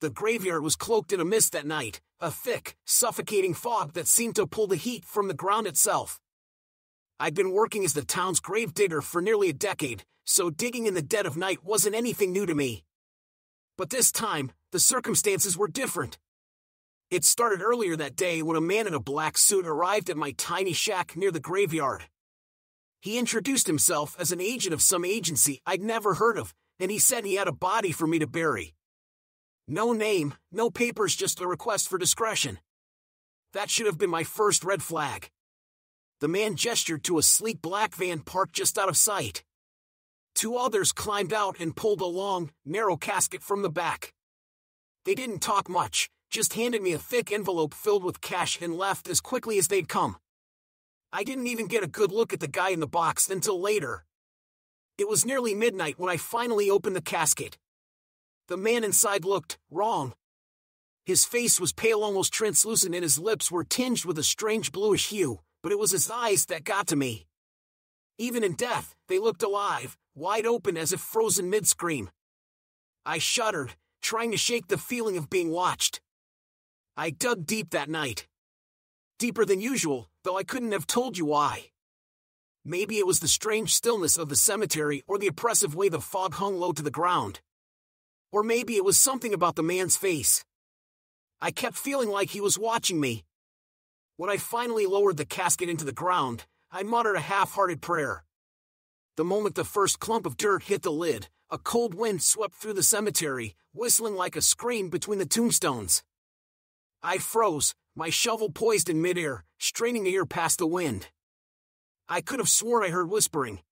The graveyard was cloaked in a mist that night, a thick, suffocating fog that seemed to pull the heat from the ground itself. I'd been working as the town's grave digger for nearly a decade, so digging in the dead of night wasn't anything new to me. But this time, the circumstances were different. It started earlier that day when a man in a black suit arrived at my tiny shack near the graveyard. He introduced himself as an agent of some agency I'd never heard of, and he said he had a body for me to bury. No name, no papers, just a request for discretion. That should have been my first red flag. The man gestured to a sleek black van parked just out of sight. Two others climbed out and pulled a long, narrow casket from the back. They didn't talk much, just handed me a thick envelope filled with cash and left as quickly as they'd come. I didn't even get a good look at the guy in the box until later. It was nearly midnight when I finally opened the casket. The man inside looked wrong. His face was pale, almost translucent, and his lips were tinged with a strange bluish hue, but it was his eyes that got to me. Even in death, they looked alive, wide open as if frozen mid-scream. I shuddered, trying to shake the feeling of being watched. I dug deep that night. Deeper than usual, though I couldn't have told you why. Maybe it was the strange stillness of the cemetery or the oppressive way the fog hung low to the ground. Or maybe it was something about the man's face. I kept feeling like he was watching me. When I finally lowered the casket into the ground, I muttered a half-hearted prayer. The moment the first clump of dirt hit the lid, a cold wind swept through the cemetery, whistling like a scream between the tombstones. I froze, my shovel poised in midair, straining to hear past the wind. I could have sworn I heard whispering.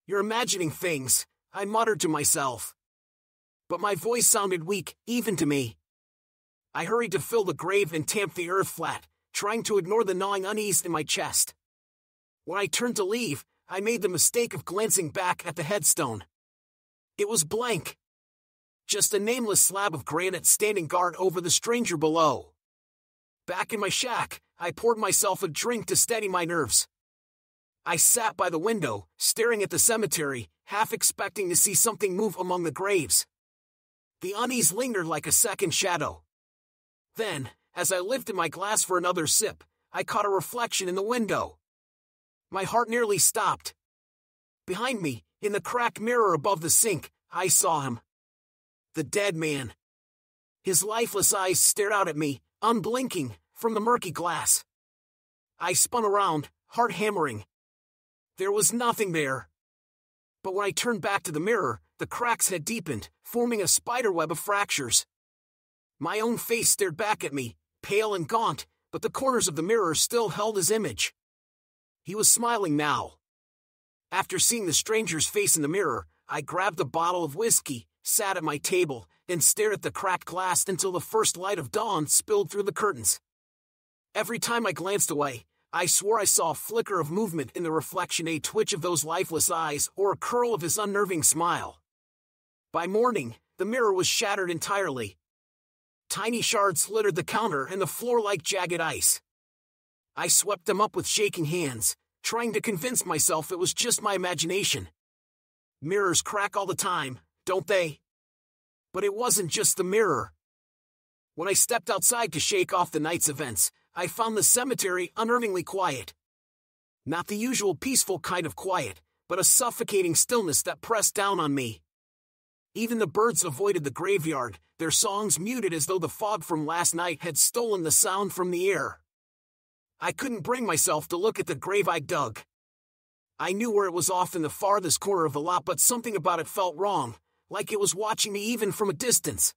"You're imagining things," I muttered to myself. But my voice sounded weak, even to me. I hurried to fill the grave and tamp the earth flat, trying to ignore the gnawing unease in my chest. When I turned to leave, I made the mistake of glancing back at the headstone. It was blank. Just a nameless slab of granite standing guard over the stranger below. Back in my shack, I poured myself a drink to steady my nerves. I sat by the window, staring at the cemetery, half expecting to see something move among the graves. The unease lingered like a second shadow. Then, as I lifted my glass for another sip, I caught a reflection in the window. My heart nearly stopped. Behind me, in the cracked mirror above the sink, I saw him. The dead man. His lifeless eyes stared out at me, unblinking, from the murky glass. I spun around, heart hammering. There was nothing there. But when I turned back to the mirror, the cracks had deepened, forming a spiderweb of fractures. My own face stared back at me, pale and gaunt, but the corners of the mirror still held his image. He was smiling now. After seeing the stranger's face in the mirror, I grabbed a bottle of whiskey, sat at my table, and stared at the cracked glass until the first light of dawn spilled through the curtains. Every time I glanced away, I swore I saw a flicker of movement in the reflection, a twitch of those lifeless eyes, or a curl of his unnerving smile. By morning, the mirror was shattered entirely. Tiny shards littered the counter and the floor like jagged ice. I swept them up with shaking hands, trying to convince myself it was just my imagination. Mirrors crack all the time, don't they? But it wasn't just the mirror. When I stepped outside to shake off the night's events, I found the cemetery unnervingly quiet. Not the usual peaceful kind of quiet, but a suffocating stillness that pressed down on me. Even the birds avoided the graveyard, their songs muted as though the fog from last night had stolen the sound from the air. I couldn't bring myself to look at the grave I dug. I knew where it was off in the farthest corner of the lot, but something about it felt wrong, like it was watching me even from a distance.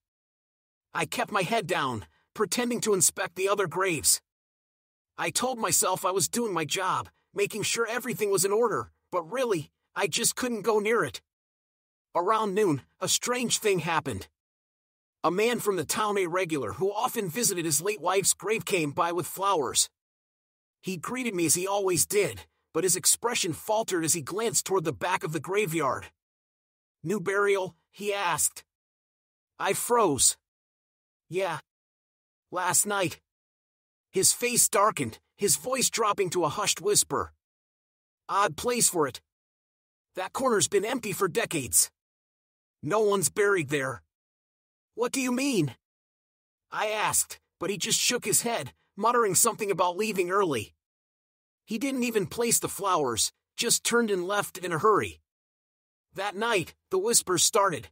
I kept my head down, pretending to inspect the other graves. I told myself I was doing my job, making sure everything was in order, but really, I just couldn't go near it. Around noon, a strange thing happened. A man from the town, a regular who often visited his late wife's grave, came by with flowers. He greeted me as he always did, but his expression faltered as he glanced toward the back of the graveyard. "New burial?" he asked. I froze. "Yeah. Last night." His face darkened, his voice dropping to a hushed whisper. "Odd place for it. That corner's been empty for decades. No one's buried there." "What do you mean?" I asked, but he just shook his head, muttering something about leaving early. He didn't even place the flowers, just turned and left in a hurry. That night, the whispers started.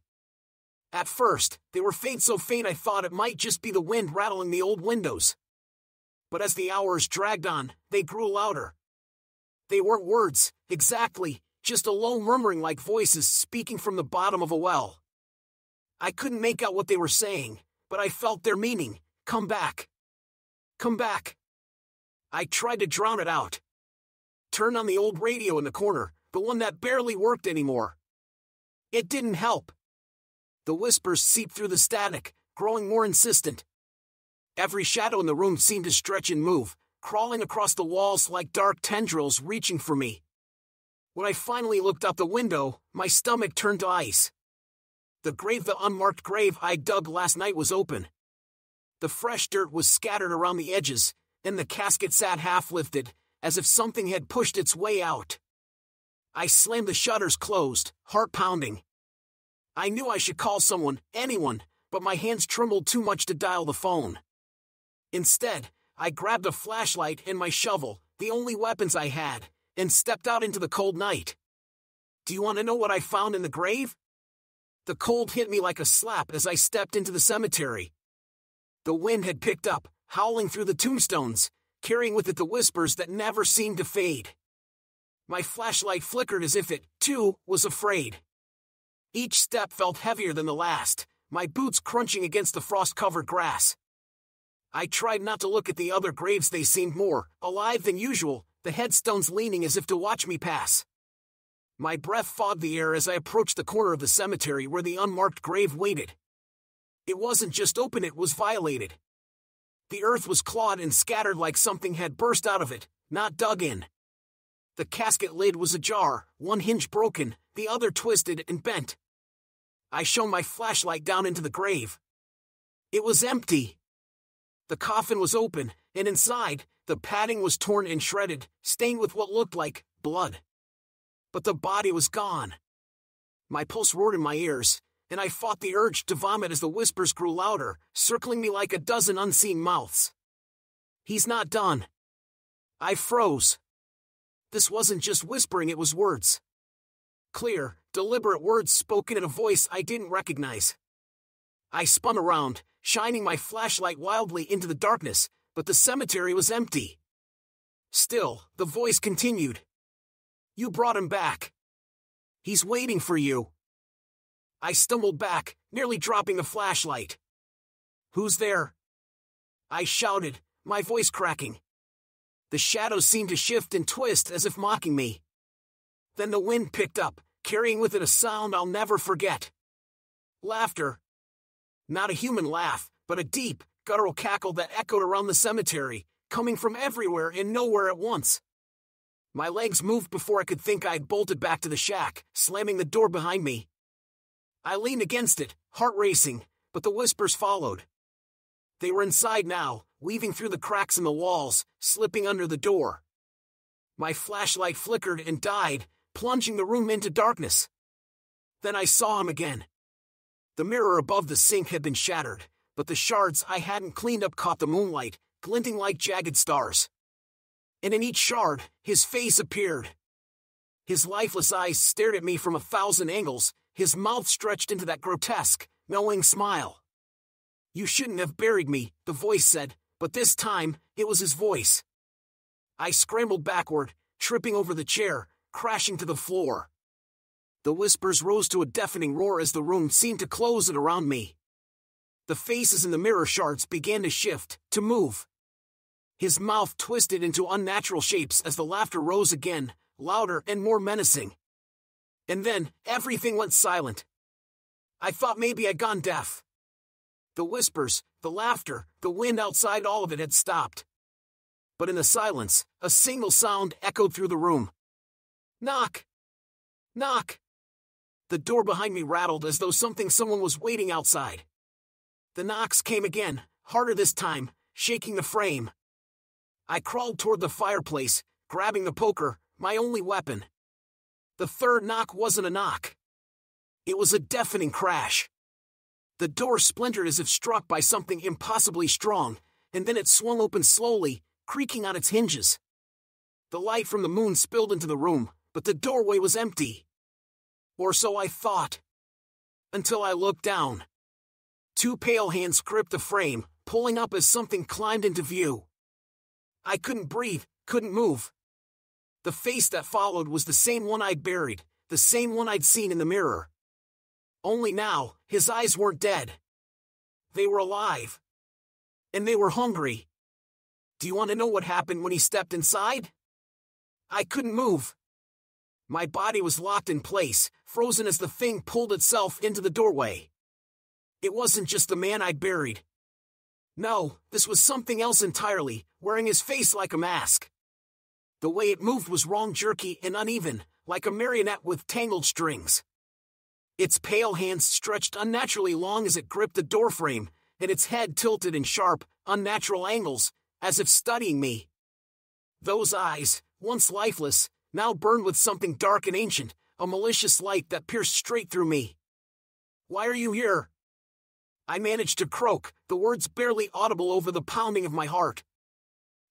At first, they were faint, so faint I thought it might just be the wind rattling the old windows. But as the hours dragged on, they grew louder. They weren't words, exactly, just a low murmuring like voices speaking from the bottom of a well. I couldn't make out what they were saying, but I felt their meaning. Come back. Come back. I tried to drown it out. Turned on the old radio in the corner, the one that barely worked anymore. It didn't help. The whispers seeped through the static, growing more insistent. Every shadow in the room seemed to stretch and move, crawling across the walls like dark tendrils reaching for me. When I finally looked out the window, my stomach turned to ice. The unmarked grave I dug last night was open. The fresh dirt was scattered around the edges, and the casket sat half-lifted, as if something had pushed its way out. I slammed the shutters closed, heart pounding. I knew I should call someone, anyone, but my hands trembled too much to dial the phone. Instead, I grabbed a flashlight and my shovel, the only weapons I had, and stepped out into the cold night. Do you want to know what I found in the grave? The cold hit me like a slap as I stepped into the cemetery. The wind had picked up, howling through the tombstones, carrying with it the whispers that never seemed to fade. My flashlight flickered as if it, too, was afraid. Each step felt heavier than the last, my boots crunching against the frost-covered grass. I tried not to look at the other graves. They seemed more alive than usual, the headstones leaning as if to watch me pass. My breath fogged the air as I approached the corner of the cemetery where the unmarked grave waited. It wasn't just open, it was violated. The earth was clawed and scattered like something had burst out of it, not dug in. The casket lid was ajar, one hinge broken, the other twisted and bent. I shone my flashlight down into the grave. It was empty. The coffin was open, and inside, the padding was torn and shredded, stained with what looked like blood. But the body was gone. My pulse roared in my ears, and I fought the urge to vomit as the whispers grew louder, circling me like a dozen unseen mouths. He's not done. I froze. This wasn't just whispering, it was words. Clear, deliberate words spoken in a voice I didn't recognize. I spun around, shining my flashlight wildly into the darkness, but the cemetery was empty. Still, the voice continued. You brought him back. He's waiting for you. I stumbled back, nearly dropping the flashlight. Who's there? I shouted, my voice cracking. The shadows seemed to shift and twist as if mocking me. Then the wind picked up, carrying with it a sound I'll never forget. Laughter. Not a human laugh, but a deep, guttural cackle that echoed around the cemetery, coming from everywhere and nowhere at once. My legs moved before I could think. I'd bolted back to the shack, slamming the door behind me. I leaned against it, heart racing, but the whispers followed. They were inside now, weaving through the cracks in the walls, slipping under the door. My flashlight flickered and died, plunging the room into darkness. Then I saw him again. The mirror above the sink had been shattered, but the shards I hadn't cleaned up caught the moonlight, glinting like jagged stars. And in each shard, his face appeared. His lifeless eyes stared at me from 1,000 angles, his mouth stretched into that grotesque, knowing smile. You shouldn't have buried me, the voice said, but this time, it was his voice. I scrambled backward, tripping over the chair, crashing to the floor. The whispers rose to a deafening roar as the room seemed to close in around me. The faces in the mirror shards began to shift, to move. His mouth twisted into unnatural shapes as the laughter rose again, louder and more menacing. And then, everything went silent. I thought maybe I'd gone deaf. The whispers, the laughter, the wind outside, all of it had stopped. But in the silence, a single sound echoed through the room. Knock! Knock! The door behind me rattled as though someone was waiting outside. The knocks came again, harder this time, shaking the frame. I crawled toward the fireplace, grabbing the poker, my only weapon. The third knock wasn't a knock. It was a deafening crash. The door splintered as if struck by something impossibly strong, and then it swung open slowly, creaking on its hinges. The light from the moon spilled into the room, but the doorway was empty. Or so I thought. Until I looked down. Two pale hands gripped the frame, pulling up as something climbed into view. I couldn't breathe, couldn't move. The face that followed was the same one I'd buried, the same one I'd seen in the mirror. Only now, his eyes weren't dead. They were alive. And they were hungry. Do you want to know what happened when he stepped inside? I couldn't move. My body was locked in place, frozen as the thing pulled itself into the doorway. It wasn't just the man I'd buried. No, this was something else entirely, wearing his face like a mask. The way it moved was wrong, jerky and uneven, like a marionette with tangled strings. Its pale hands stretched unnaturally long as it gripped the doorframe, and its head tilted in sharp, unnatural angles, as if studying me. Those eyes, once lifeless, now burned with something dark and ancient, a malicious light that pierced straight through me. "Why are you here?" I managed to croak, the words barely audible over the pounding of my heart.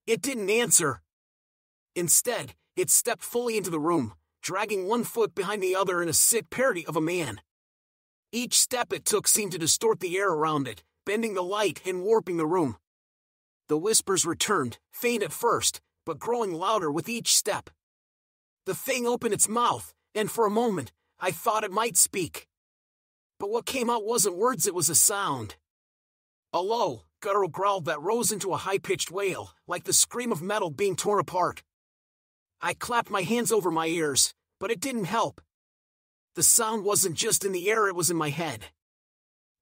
It didn't answer. Instead, it stepped fully into the room, dragging one foot behind the other in a sick parody of a man. Each step it took seemed to distort the air around it, bending the light and warping the room. The whispers returned, faint at first, but growing louder with each step. The thing opened its mouth, and for a moment, I thought it might speak. But what came out wasn't words, it was a sound. A low, guttural growl that rose into a high-pitched wail, like the scream of metal being torn apart. I clapped my hands over my ears, but it didn't help. The sound wasn't just in the air, it was in my head.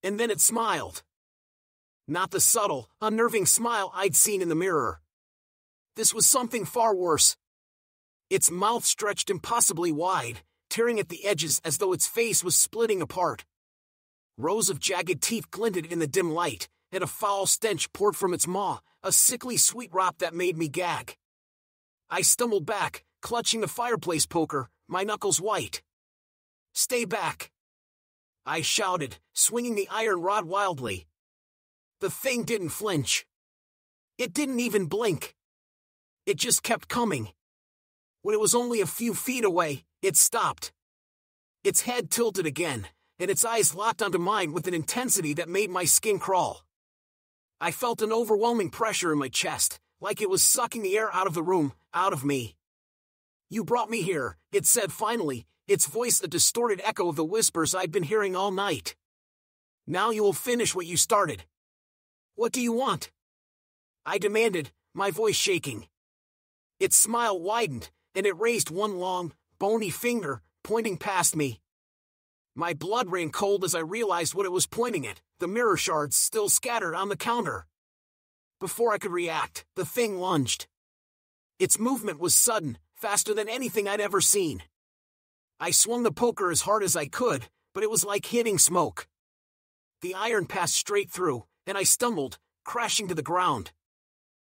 And then it smiled. Not the subtle, unnerving smile I'd seen in the mirror. This was something far worse. Its mouth stretched impossibly wide, tearing at the edges as though its face was splitting apart. Rows of jagged teeth glinted in the dim light, and a foul stench poured from its maw, a sickly sweet rot that made me gag. I stumbled back, clutching the fireplace poker, my knuckles white. "Stay back!" I shouted, swinging the iron rod wildly. The thing didn't flinch. It didn't even blink. It just kept coming. When it was only a few feet away, it stopped. Its head tilted again, and its eyes locked onto mine with an intensity that made my skin crawl. I felt an overwhelming pressure in my chest, like it was sucking the air out of the room, out of me. "You brought me here," it said finally, its voice a distorted echo of the whispers I'd been hearing all night. "Now you will finish what you started. What do you want?" I demanded, my voice shaking. Its smile widened, and it raised one long, bony finger, pointing past me. My blood ran cold as I realized what it was pointing at, the mirror shards still scattered on the counter. Before I could react, the thing lunged. Its movement was sudden, faster than anything I'd ever seen. I swung the poker as hard as I could, but it was like hitting smoke. The iron passed straight through, and I stumbled, crashing to the ground.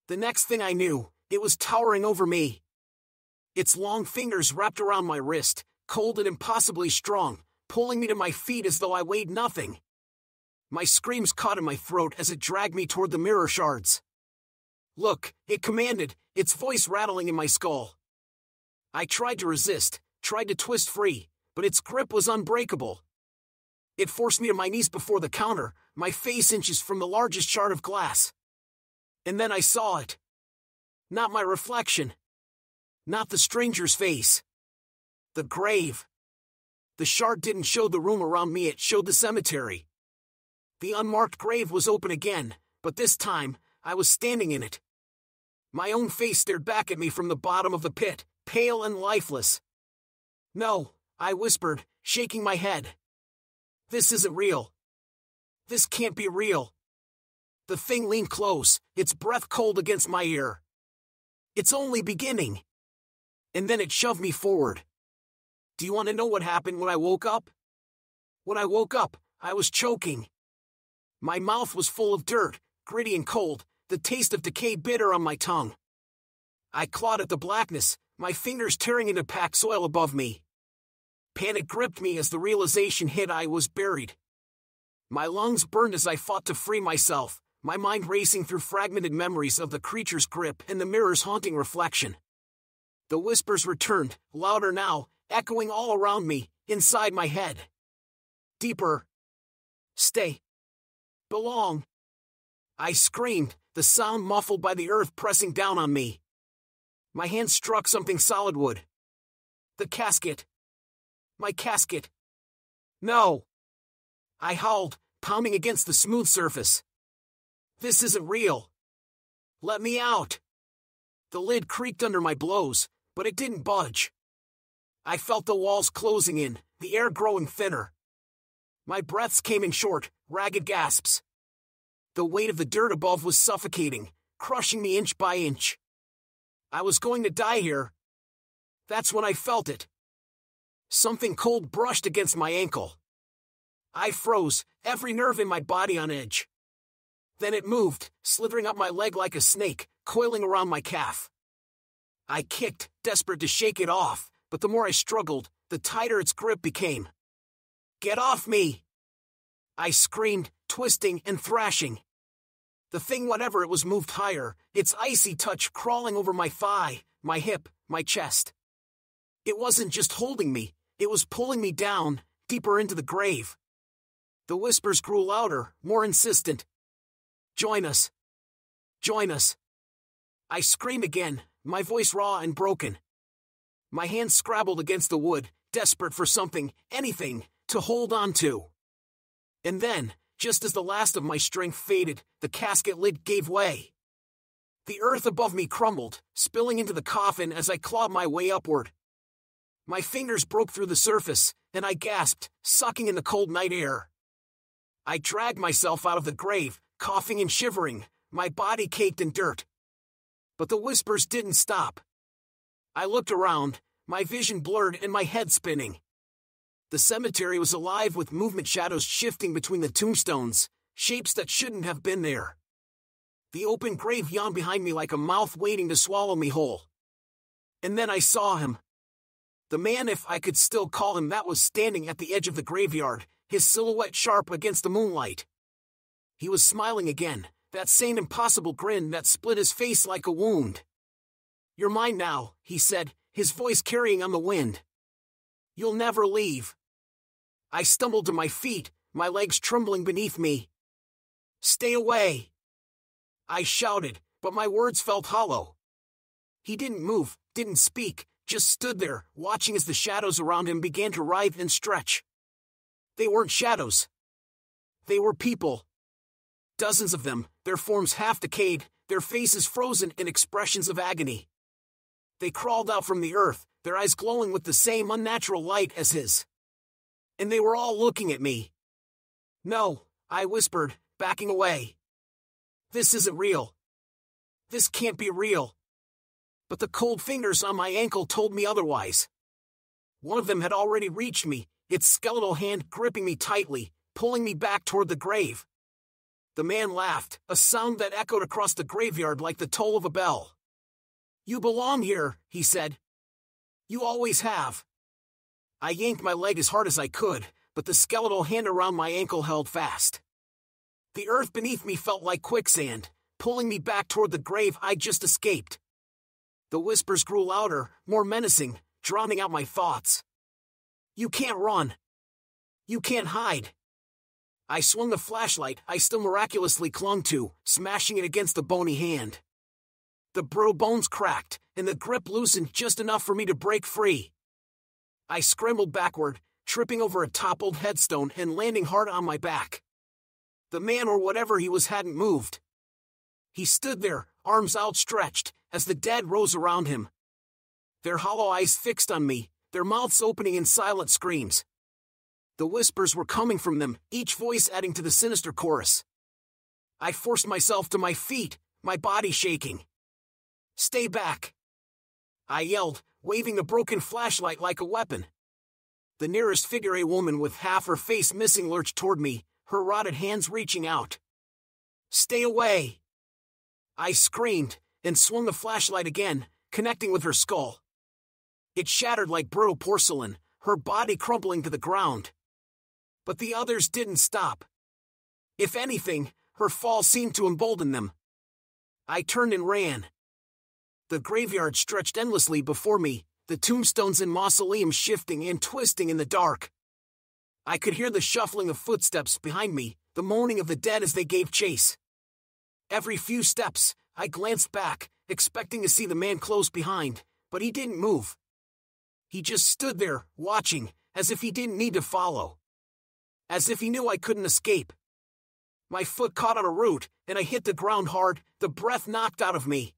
The next thing I knew, it was towering over me. Its long fingers wrapped around my wrist, cold and impossibly strong, pulling me to my feet as though I weighed nothing. My screams caught in my throat as it dragged me toward the mirror shards. "Look," it commanded, its voice rattling in my skull. I tried to resist, tried to twist free, but its grip was unbreakable. It forced me to my knees before the counter, my face inches from the largest shard of glass. And then I saw it. Not my reflection. Not the stranger's face. The grave. The shard didn't show the room around me, it showed the cemetery. The unmarked grave was open again, but this time, I was standing in it. My own face stared back at me from the bottom of the pit, pale and lifeless. "No," I whispered, shaking my head. "This isn't real. This can't be real." The thing leaned close, its breath cold against my ear. "It's only beginning." And then it shoved me forward. Do you want to know what happened when I woke up? When I woke up, I was choking. My mouth was full of dirt, gritty and cold, the taste of decay bitter on my tongue. I clawed at the blackness, my fingers tearing into packed soil above me. Panic gripped me as the realization hit I was buried. My lungs burned as I fought to free myself, my mind racing through fragmented memories of the creature's grip and the mirror's haunting reflection. The whispers returned, louder now, echoing all around me, inside my head. Deeper. Stay. Belong. I screamed, the sound muffled by the earth pressing down on me. My hand struck something solid wood. The casket. My casket. No. I howled, pounding against the smooth surface. This isn't real. Let me out. The lid creaked under my blows, but it didn't budge. I felt the walls closing in, the air growing thinner. My breaths came in short, ragged gasps. The weight of the dirt above was suffocating, crushing me inch by inch. I was going to die here. That's when I felt it. Something cold brushed against my ankle. I froze, every nerve in my body on edge. Then it moved, slithering up my leg like a snake, coiling around my calf. I kicked, desperate to shake it off, but the more I struggled, the tighter its grip became. Get off me! I screamed, twisting and thrashing. The thing, whatever it was, moved higher, its icy touch crawling over my thigh, my hip, my chest. It wasn't just holding me, it was pulling me down, deeper into the grave. The whispers grew louder, more insistent. Join us. Join us. I screamed again, my voice raw and broken. My hands scrabbled against the wood, desperate for something, anything, to hold on to. And then, just as the last of my strength faded, the casket lid gave way. The earth above me crumbled, spilling into the coffin as I clawed my way upward. My fingers broke through the surface, and I gasped, sucking in the cold night air. I dragged myself out of the grave, coughing and shivering, my body caked in dirt. But the whispers didn't stop. I looked around, my vision blurred and my head spinning. The cemetery was alive with movement, shadows shifting between the tombstones, shapes that shouldn't have been there. The open grave yawned behind me like a mouth waiting to swallow me whole. And then I saw him. The man, if I could still call him that, was standing at the edge of the graveyard, his silhouette sharp against the moonlight. He was smiling again, that same impossible grin that split his face like a wound. You're mine now, he said, his voice carrying on the wind. You'll never leave. I stumbled to my feet, my legs trembling beneath me. Stay away. I shouted, but my words felt hollow. He didn't move, didn't speak, just stood there, watching as the shadows around him began to writhe and stretch. They weren't shadows. They were people. Dozens of them, their forms half decayed, their faces frozen in expressions of agony. They crawled out from the earth, their eyes glowing with the same unnatural light as his. And they were all looking at me. No, I whispered, backing away. This isn't real. This can't be real. But the cold fingers on my ankle told me otherwise. One of them had already reached me, its skeletal hand gripping me tightly, pulling me back toward the grave. The man laughed, a sound that echoed across the graveyard like the toll of a bell. You belong here, he said. You always have. I yanked my leg as hard as I could, but the skeletal hand around my ankle held fast. The earth beneath me felt like quicksand, pulling me back toward the grave I'd just escaped. The whispers grew louder, more menacing, drowning out my thoughts. You can't run. You can't hide. I swung the flashlight I still miraculously clung to, smashing it against the bony hand. The brittle bones cracked, and the grip loosened just enough for me to break free. I scrambled backward, tripping over a toppled headstone and landing hard on my back. The man, or whatever he was, hadn't moved. He stood there, arms outstretched, as the dead rose around him. Their hollow eyes fixed on me, their mouths opening in silent screams. The whispers were coming from them, each voice adding to the sinister chorus. I forced myself to my feet, my body shaking. Stay back! I yelled, waving the broken flashlight like a weapon. The nearest figure, a woman with half her face missing, lurched toward me, her rotted hands reaching out. Stay away! I screamed, and swung the flashlight again, connecting with her skull. It shattered like brittle porcelain, her body crumpling to the ground. But the others didn't stop. If anything, her fall seemed to embolden them. I turned and ran. The graveyard stretched endlessly before me, the tombstones and mausoleums shifting and twisting in the dark. I could hear the shuffling of footsteps behind me, the moaning of the dead as they gave chase. Every few steps, I glanced back, expecting to see the man close behind, but he didn't move. He just stood there, watching, as if he didn't need to follow. As if he knew I couldn't escape. My foot caught on a root, and I hit the ground hard, the breath knocked out of me.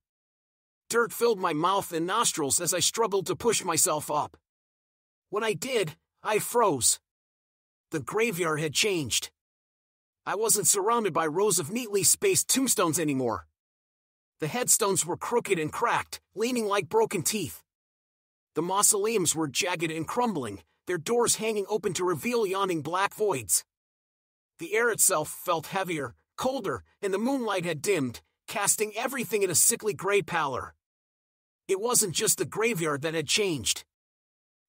Dirt filled my mouth and nostrils as I struggled to push myself up. When I did, I froze. The graveyard had changed. I wasn't surrounded by rows of neatly spaced tombstones anymore. The headstones were crooked and cracked, leaning like broken teeth. The mausoleums were jagged and crumbling, their doors hanging open to reveal yawning black voids. The air itself felt heavier, colder, and the moonlight had dimmed, casting everything in a sickly gray pallor. It wasn't just the graveyard that had changed.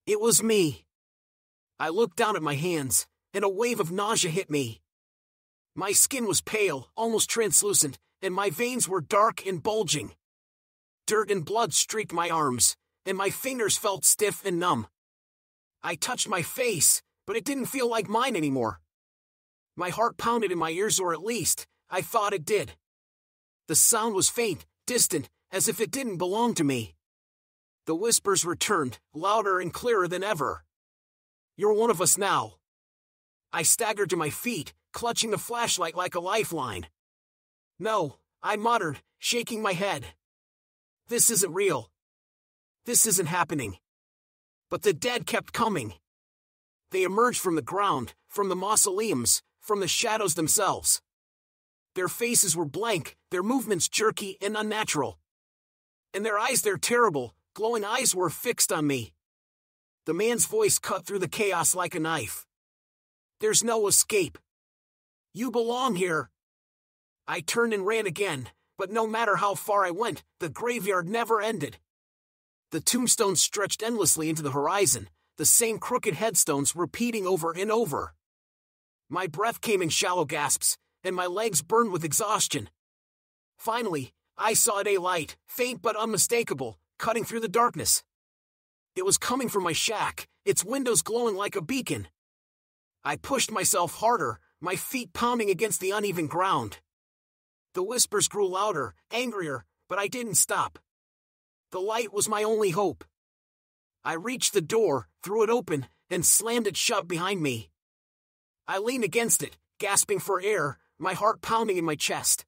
It was me. I looked down at my hands, and a wave of nausea hit me. My skin was pale, almost translucent, and my veins were dark and bulging. Dirt and blood streaked my arms, and my fingers felt stiff and numb. I touched my face, but it didn't feel like mine anymore. My heart pounded in my ears, or at least, I thought it did. The sound was faint, distant, as if it didn't belong to me. The whispers returned, louder and clearer than ever. "You're one of us now." I staggered to my feet, clutching the flashlight like a lifeline. "No," I muttered, shaking my head. "This isn't real. This isn't happening." But the dead kept coming. They emerged from the ground, from the mausoleums, from the shadows themselves. Their faces were blank, their movements jerky and unnatural. And their terrible, glowing eyes were fixed on me. The man's voice cut through the chaos like a knife. "There's no escape. You belong here." I turned and ran again, but no matter how far I went, the graveyard never ended. The tombstones stretched endlessly into the horizon, the same crooked headstones repeating over and over. My breath came in shallow gasps, and my legs burned with exhaustion. Finally, I saw a light, faint but unmistakable, cutting through the darkness. It was coming from my shack, its windows glowing like a beacon. I pushed myself harder, my feet pounding against the uneven ground. The whispers grew louder, angrier, but I didn't stop. The light was my only hope. I reached the door, threw it open, and slammed it shut behind me. I leaned against it, gasping for air, my heart pounding in my chest.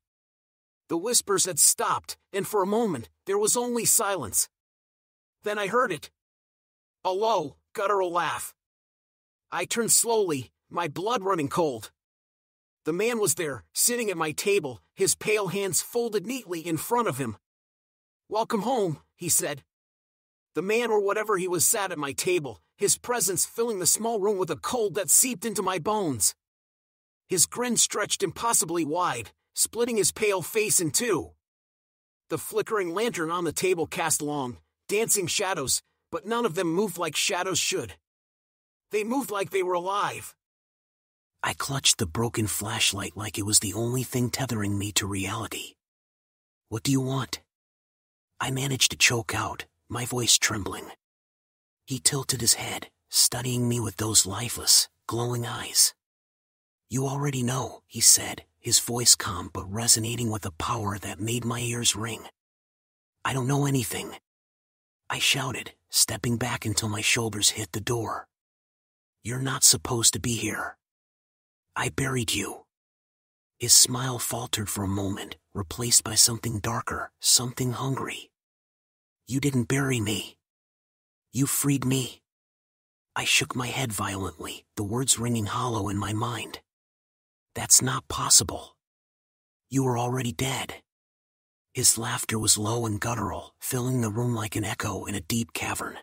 The whispers had stopped, and for a moment, there was only silence. Then I heard it. A low, guttural laugh. I turned slowly, my blood running cold. The man was there, sitting at my table, his pale hands folded neatly in front of him. "Welcome home," he said. The man or whatever he was sat at my table, his presence filling the small room with a cold that seeped into my bones. His grin stretched impossibly wide, splitting his pale face in two. The flickering lantern on the table cast long, dancing shadows, but none of them moved like shadows should. They moved like they were alive. I clutched the broken flashlight like it was the only thing tethering me to reality. "What do you want?" I managed to choke out, my voice trembling. He tilted his head, studying me with those lifeless, glowing eyes. "You already know," he said, his voice calm but resonating with a power that made my ears ring. "I don't know anything," I shouted, stepping back until my shoulders hit the door. "You're not supposed to be here. I buried you." His smile faltered for a moment, replaced by something darker, something hungry. "You didn't bury me. You freed me." I shook my head violently, the words ringing hollow in my mind. "That's not possible. You were already dead." His laughter was low and guttural, filling the room like an echo in a deep cavern.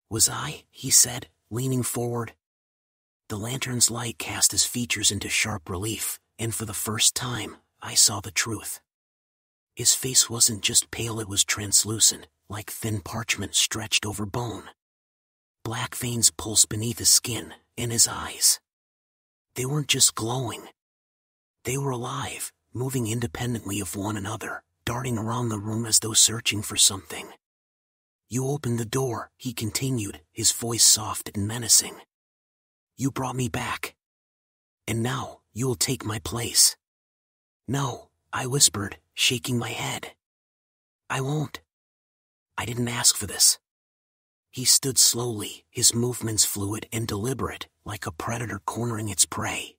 "Was I?" he said, leaning forward. The lantern's light cast his features into sharp relief, and for the first time, I saw the truth. His face wasn't just pale, it was translucent, like thin parchment stretched over bone. Black veins pulsed beneath his skin, and his eyes. They weren't just glowing. They were alive, moving independently of one another, darting around the room as though searching for something. "You opened the door," he continued, his voice soft and menacing. "You brought me back. And now, you will take my place." "No," I whispered, shaking my head. "I won't. I didn't ask for this." He stood slowly, his movements fluid and deliberate, like a predator cornering its prey.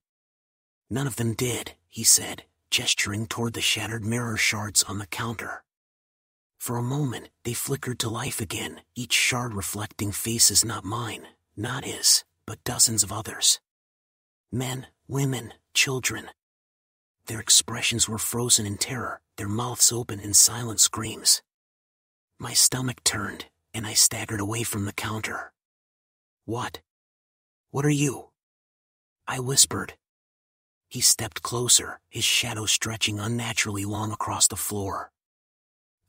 "None of them did," he said, gesturing toward the shattered mirror shards on the counter. For a moment, they flickered to life again, each shard reflecting faces not mine, not his, but dozens of others. Men, women, children. Their expressions were frozen in terror, their mouths open in silent screams. My stomach turned, and I staggered away from the counter. What are you?" I whispered. He stepped closer, his shadow stretching unnaturally long across the floor.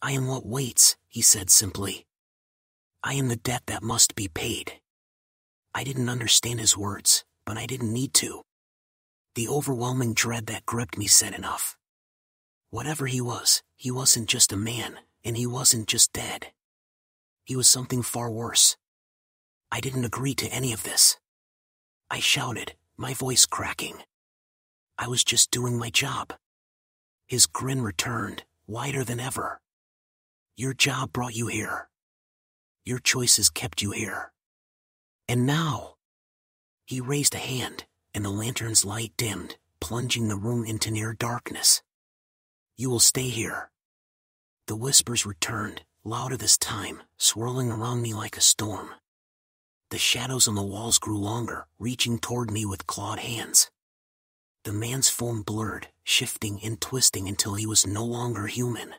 "I am what waits," he said simply. "I am the debt that must be paid." I didn't understand his words, but I didn't need to. The overwhelming dread that gripped me said enough. Whatever he wasn't just a man, and he wasn't just dead. He was something far worse. I didn't agree to any of this. I shouted, my voice cracking. I was just doing my job. His grin returned, wider than ever. "Your job brought you here. Your choices kept you here. And now..." He raised a hand, and the lantern's light dimmed, plunging the room into near darkness. "You will stay here." The whispers returned, louder this time, swirling around me like a storm. The shadows on the walls grew longer, reaching toward me with clawed hands. The man's form blurred, shifting and twisting until he was no longer human.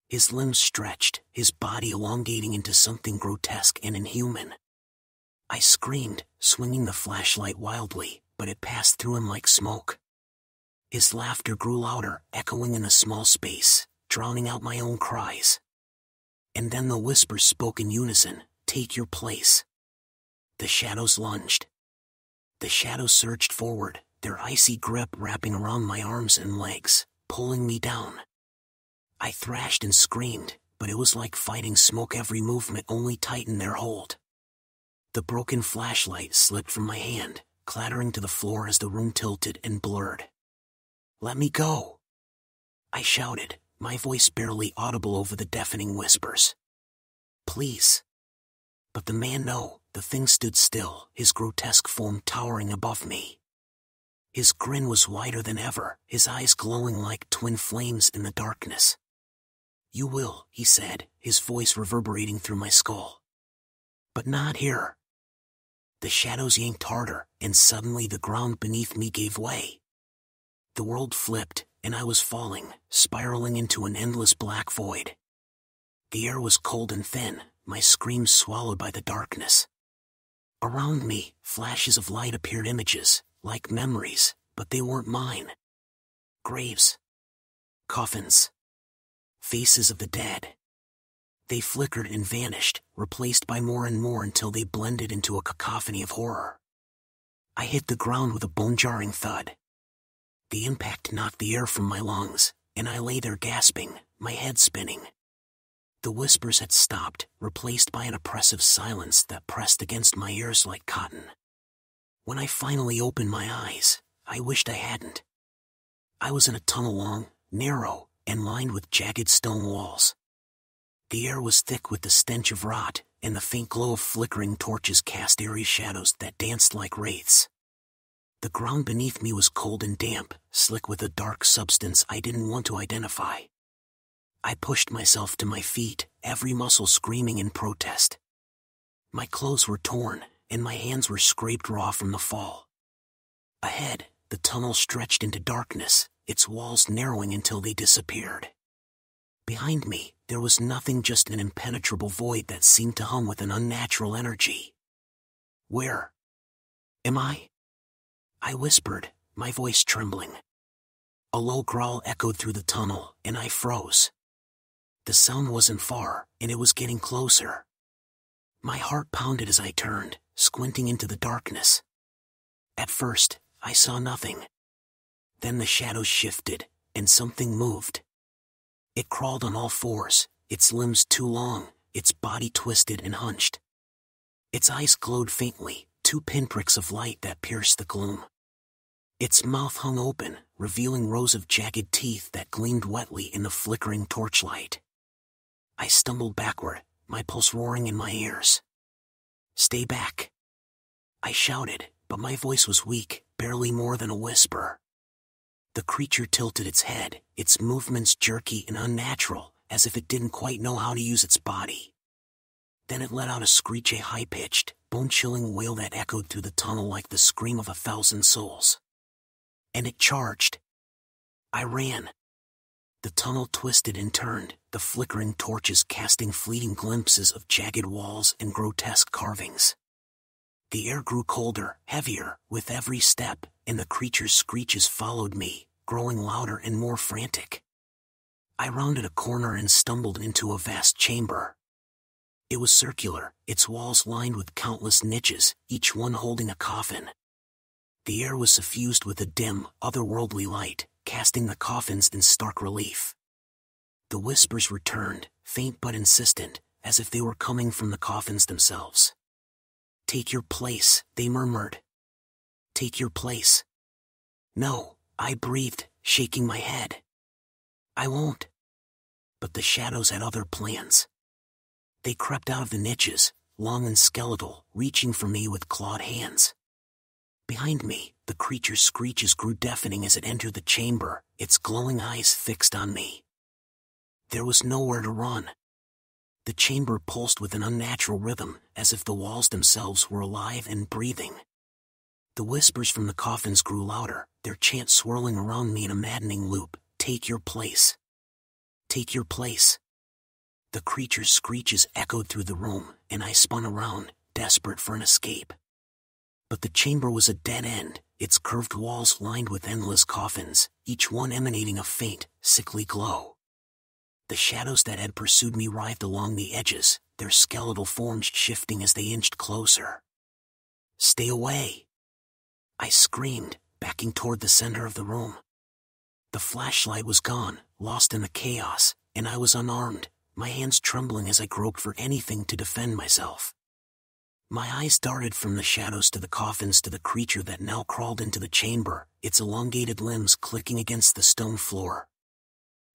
His limbs stretched, his body elongating into something grotesque and inhuman. I screamed, swinging the flashlight wildly, but it passed through him like smoke. His laughter grew louder, echoing in the small space, drowning out my own cries. And then the whispers spoke in unison, "Take your place." The shadows lunged. The shadows surged forward, their icy grip wrapping around my arms and legs, pulling me down. I thrashed and screamed, but it was like fighting smoke. Every movement only tightened their hold. The broken flashlight slipped from my hand, clattering to the floor as the room tilted and blurred. "Let me go!" I shouted, my voice barely audible over the deafening whispers. "Please." But the thing stood still, his grotesque form towering above me. His grin was wider than ever, his eyes glowing like twin flames in the darkness. "You will," he said, his voice reverberating through my skull. "But not here." The shadows yanked harder, and suddenly the ground beneath me gave way. The world flipped, and I was falling, spiraling into an endless black void. The air was cold and thin, my screams swallowed by the darkness. Around me, flashes of light appeared, images, like memories, but they weren't mine. Graves. Coffins. Faces of the dead. They flickered and vanished, replaced by more and more until they blended into a cacophony of horror. I hit the ground with a bone-jarring thud. The impact knocked the air from my lungs, and I lay there gasping, my head spinning. The whispers had stopped, replaced by an oppressive silence that pressed against my ears like cotton. When I finally opened my eyes, I wished I hadn't. I was in a tunnel long, narrow, and lined with jagged stone walls. The air was thick with the stench of rot, and the faint glow of flickering torches cast eerie shadows that danced like wraiths. The ground beneath me was cold and damp, slick with a dark substance I didn't want to identify. I pushed myself to my feet, every muscle screaming in protest. My clothes were torn, and my hands were scraped raw from the fall. Ahead, the tunnel stretched into darkness, its walls narrowing until they disappeared. Behind me, there was nothing, just an impenetrable void that seemed to hum with an unnatural energy. "Where am I?" I whispered, my voice trembling. A low growl echoed through the tunnel, and I froze. The sound wasn't far, and it was getting closer. My heart pounded as I turned, squinting into the darkness. At first, I saw nothing. Then the shadows shifted, and something moved. It crawled on all fours, its limbs too long, its body twisted and hunched. Its eyes glowed faintly, 2 pinpricks of light that pierced the gloom. Its mouth hung open, revealing rows of jagged teeth that gleamed wetly in the flickering torchlight. I stumbled backward, my pulse roaring in my ears. "Stay back!" I shouted, but my voice was weak, barely more than a whisper. The creature tilted its head, its movements jerky and unnatural, as if it didn't quite know how to use its body. Then it let out a screech, a high-pitched, bone-chilling wail that echoed through the tunnel like the scream of 1,000 souls. And it charged. I ran. The tunnel twisted and turned, the flickering torches casting fleeting glimpses of jagged walls and grotesque carvings. The air grew colder, heavier, with every step, and the creature's screeches followed me, growing louder and more frantic. I rounded a corner and stumbled into a vast chamber. It was circular, its walls lined with countless niches, each one holding a coffin. The air was suffused with a dim, otherworldly light, casting the coffins in stark relief. The whispers returned, faint but insistent, as if they were coming from the coffins themselves. "Take your place," they murmured. "Take your place." "No," I breathed, shaking my head. "I won't." But the shadows had other plans. They crept out of the niches, long and skeletal, reaching for me with clawed hands. Behind me, the creature's screeches grew deafening as it entered the chamber, its glowing eyes fixed on me. There was nowhere to run. The chamber pulsed with an unnatural rhythm, as if the walls themselves were alive and breathing. The whispers from the coffins grew louder, their chant swirling around me in a maddening loop. "Take your place. Take your place." The creature's screeches echoed through the room, and I spun around, desperate for an escape. But the chamber was a dead end, its curved walls lined with endless coffins, each one emanating a faint, sickly glow. The shadows that had pursued me writhed along the edges, their skeletal forms shifting as they inched closer. "Stay away!" I screamed, backing toward the center of the room. The flashlight was gone, lost in the chaos, and I was unarmed, my hands trembling as I groped for anything to defend myself. My eyes darted from the shadows to the coffins to the creature that now crawled into the chamber, its elongated limbs clicking against the stone floor.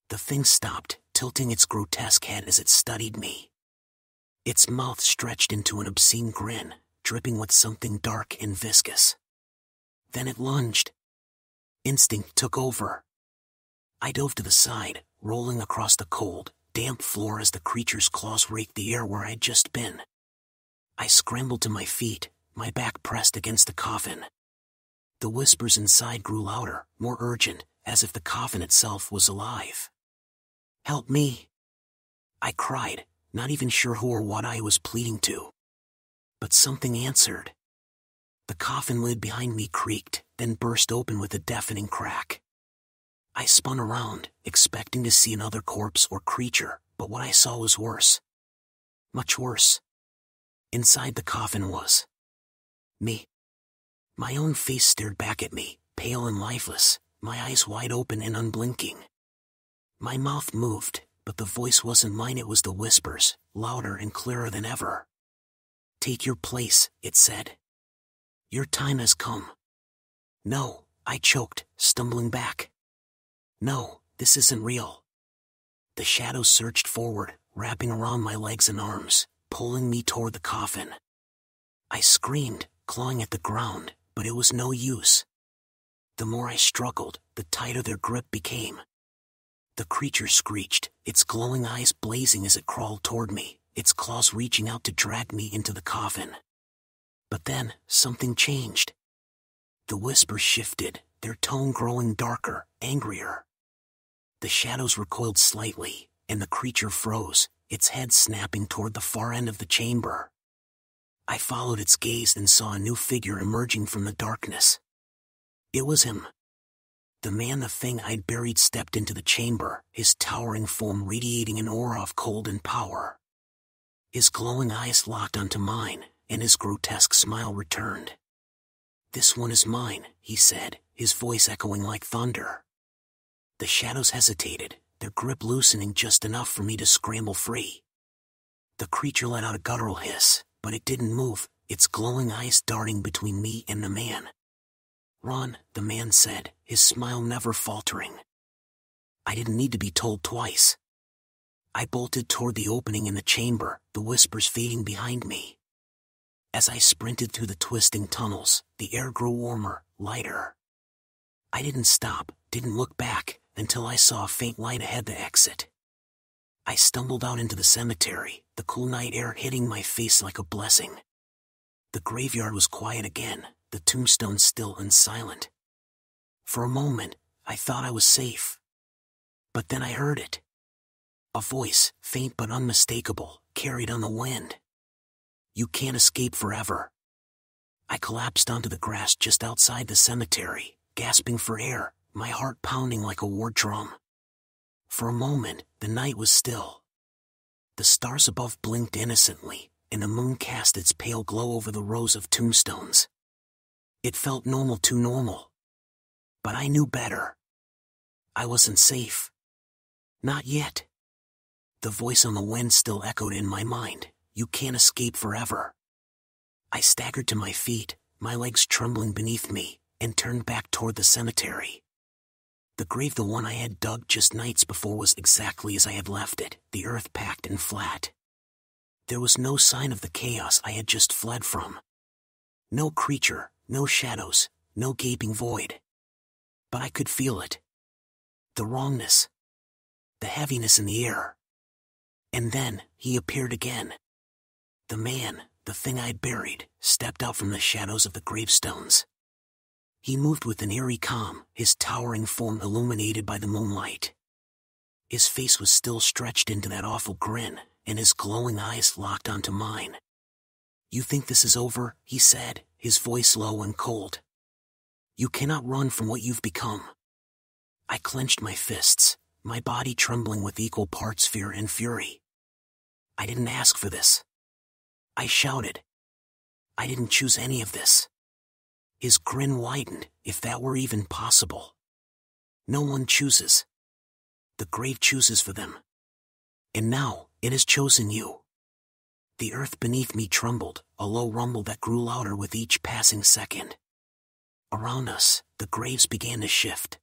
The thing stopped, tilting its grotesque head as it studied me. Its mouth stretched into an obscene grin, dripping with something dark and viscous. Then it lunged. Instinct took over. I dove to the side, rolling across the cold, damp floor as the creature's claws raked the air where I'd just been. I scrambled to my feet, my back pressed against the coffin. The whispers inside grew louder, more urgent, as if the coffin itself was alive. "Help me!" I cried, not even sure who or what I was pleading to. But something answered. The coffin lid behind me creaked, then burst open with a deafening crack. I spun around, expecting to see another corpse or creature, but what I saw was worse. Much worse. Inside the coffin was me. My own face stared back at me, pale and lifeless, my eyes wide open and unblinking. My mouth moved, but the voice wasn't mine, it was the whisper's, louder and clearer than ever. "Take your place," it said. "Your time has come." "No," I choked, stumbling back. "No, this isn't real." The shadows surged forward, wrapping around my legs and arms, pulling me toward the coffin. I screamed, clawing at the ground, but it was no use. The more I struggled, the tighter their grip became. The creature screeched, its glowing eyes blazing as it crawled toward me, its claws reaching out to drag me into the coffin. But then, something changed. The whispers shifted, their tone growing darker, angrier. The shadows recoiled slightly, and the creature froze, its head snapping toward the far end of the chamber. I followed its gaze and saw a new figure emerging from the darkness. It was him. The man the thing I'd buried stepped into the chamber, his towering form radiating an aura of cold and power. His glowing eyes locked onto mine, and his grotesque smile returned. "This one is mine," he said, his voice echoing like thunder. The shadows hesitated, their grip loosening just enough for me to scramble free. The creature let out a guttural hiss, but it didn't move, its glowing eyes darting between me and the man. "Run," the man said, his smile never faltering. I didn't need to be told twice. I bolted toward the opening in the chamber, the whispers fading behind me. As I sprinted through the twisting tunnels, the air grew warmer, lighter. I didn't stop, didn't look back, until I saw a faint light ahead the exit. I stumbled out into the cemetery, the cool night air hitting my face like a blessing. The graveyard was quiet again, the tombstones still and silent. For a moment, I thought I was safe. But then I heard it. A voice, faint but unmistakable, carried on the wind. "You can't escape forever." I collapsed onto the grass just outside the cemetery, gasping for air, my heart pounding like a war drum. For a moment, the night was still. The stars above blinked innocently, and the moon cast its pale glow over the rows of tombstones. It felt normal, too normal. But I knew better. I wasn't safe. Not yet. The voice on the wind still echoed in my mind, "You can't escape forever." I staggered to my feet, my legs trembling beneath me, and turned back toward the cemetery. The grave, the one I had dug just nights before, was exactly as I had left it, the earth packed and flat. There was no sign of the chaos I had just fled from. No creature, no shadows, no gaping void. But I could feel it. The wrongness. The heaviness in the air. And then, he appeared again. The man, the thing I'd buried, stepped out from the shadows of the gravestones. He moved with an eerie calm, his towering form illuminated by the moonlight. His face was still stretched into that awful grin, and his glowing eyes locked onto mine. "You think this is over?" he said, his voice low and cold. "You cannot run from what you've become." I clenched my fists, my body trembling with equal parts fear and fury. I didn't ask for this. I shouted. I didn't choose any of this. His grin widened, if that were even possible. No one chooses. The grave chooses for them. And now, it has chosen you. The earth beneath me trembled, a low rumble that grew louder with each passing second. Around us, the graves began to shift.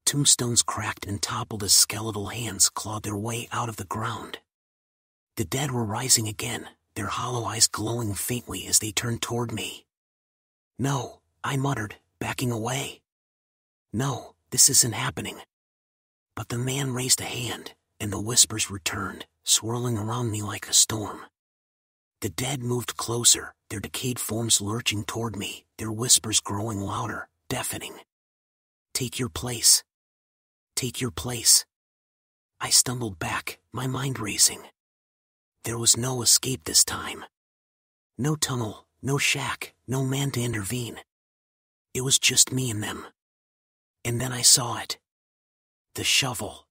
Tombstones cracked and toppled as skeletal hands clawed their way out of the ground. The dead were rising again, their hollow eyes glowing faintly as they turned toward me. "No," I muttered, backing away. "No, this isn't happening." But the man raised a hand, and the whispers returned, swirling around me like a storm. The dead moved closer, their decayed forms lurching toward me, their whispers growing louder, deafening. "Take your place. Take your place." I stumbled back, my mind racing. There was no escape this time. No tunnel, no shack, no man to intervene. It was just me and them. And then I saw it. The shovel.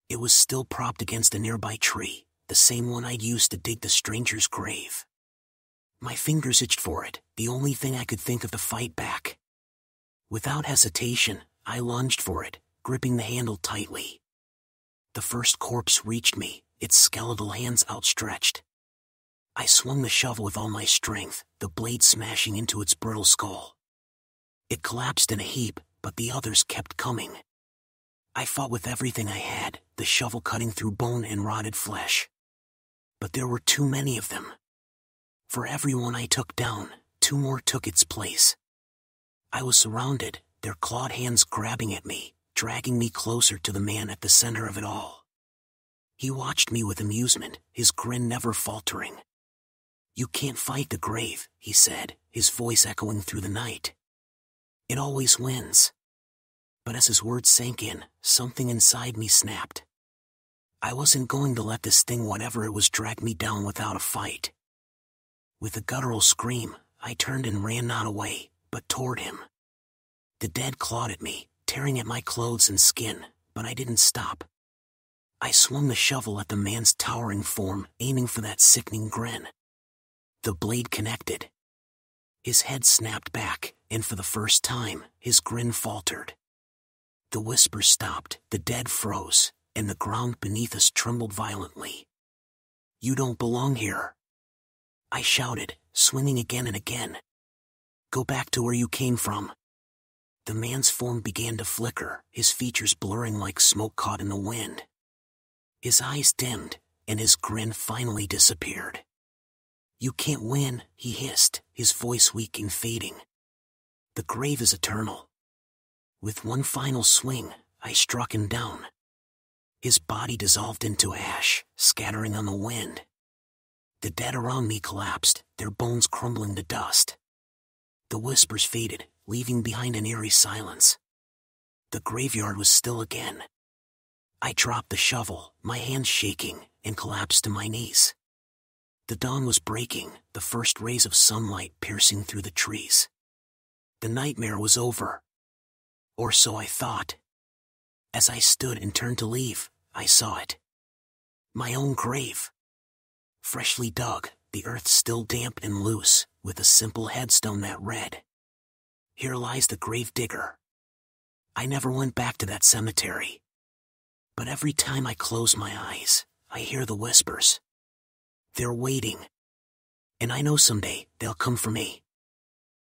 It was still propped against a nearby tree, the same one I'd used to dig the stranger's grave. My fingers itched for it, the only thing I could think of to fight back. Without hesitation, I lunged for it, gripping the handle tightly. The first corpse reached me, its skeletal hands outstretched. I swung the shovel with all my strength, the blade smashing into its brittle skull. It collapsed in a heap, but the others kept coming. I fought with everything I had, the shovel cutting through bone and rotted flesh. But there were too many of them. For every one I took down, two more took its place. I was surrounded, their clawed hands grabbing at me, dragging me closer to the man at the center of it all. He watched me with amusement, his grin never faltering. "You can't fight the grave," he said, his voice echoing through the night. "It always wins." But as his words sank in, something inside me snapped. I wasn't going to let this thing, whatever it was, drag me down without a fight. With a guttural scream, I turned and ran not away, but toward him. The dead clawed at me, tearing at my clothes and skin, but I didn't stop. I swung the shovel at the man's towering form, aiming for that sickening grin. The blade connected. His head snapped back, and for the first time, his grin faltered. The whispers stopped, the dead froze, and the ground beneath us trembled violently. "You don't belong here," I shouted, swinging again and again. "Go back to where you came from." The man's form began to flicker, his features blurring like smoke caught in the wind. His eyes dimmed, and his grin finally disappeared. "You can't win," he hissed, his voice weak and fading. "The grave is eternal." With one final swing, I struck him down. His body dissolved into ash, scattering on the wind. The dead around me collapsed, their bones crumbling to dust. The whispers faded, leaving behind an eerie silence. The graveyard was still again. I dropped the shovel, my hands shaking, and collapsed to my knees. The dawn was breaking, the first rays of sunlight piercing through the trees. The nightmare was over. Or so I thought. As I stood and turned to leave, I saw it. My own grave. Freshly dug, the earth still damp and loose, with a simple headstone that read, "Here lies the grave digger." I never went back to that cemetery. But every time I close my eyes, I hear the whispers. They're waiting. And I know someday they'll come for me.